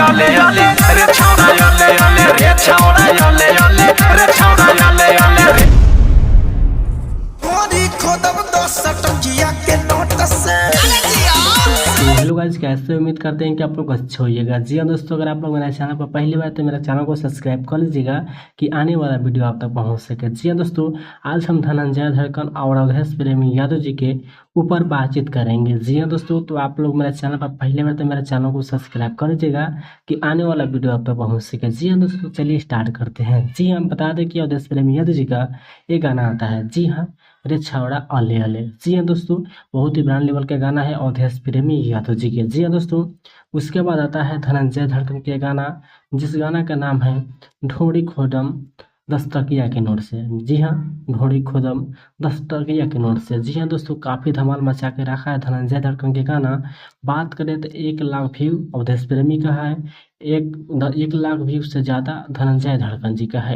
योले योले रे छौड़ा योले योले रे छौड़ा योले योले रे छौड़ा योले योले रे मोदी खोदब 10 टंकिया के नोट से। तो हेलो गाइस, कैसे उम्मीद करते हैं कि आप लोग अच्छे होइएगा। जी हाँ दोस्तों, अगर आप लोग मेरे चैनल पर पहली बार तो मेरे चैनल को सब्सक्राइब कर लीजिएगा कि आने वाला वीडियो आप तक पहुंच सके। जी हाँ दोस्तों, आज हम धनंजय धड़कन और अवधेश प्रेमी यादव जी के ऊपर बातचीत करेंगे। जी हाँ दोस्तों, तो आप लोग मेरे चैनल पर पहली बार तो मेरे चैनल को सब्सक्राइब कर लीजिएगा कि आने वाला वीडियो आप तक पहुँच सके। जी हाँ दोस्तों, चलिए स्टार्ट करते हैं। जी हाँ, बता दें कि अवधेश प्रेमी यादव जी का एक गाना आता है, जी हाँ, रे छौड़ा अले अले। जी हाँ दोस्तों, बहुत ही ब्रांड लेवल का गाना है अवधेश प्रेमी यादव जी के। जी हाँ दोस्तों, उसके बाद आता है धनंजय धड़कन के गाना, जिस गाना का नाम है ढोड़ी खोदम 10 टकिया के नोट से। जी हाँ, ढोड़ी खोदम 10 टकिया के नोट से। जी हाँ दोस्तों, काफ़ी धमाल मचा के रखा है धनंजय धड़कन के गाना। बात करें तो 1 लाख व्यू अवधेश प्रेमी का है, 1 लाख व्यू से ज़्यादा धनंजय धड़कन जी का है।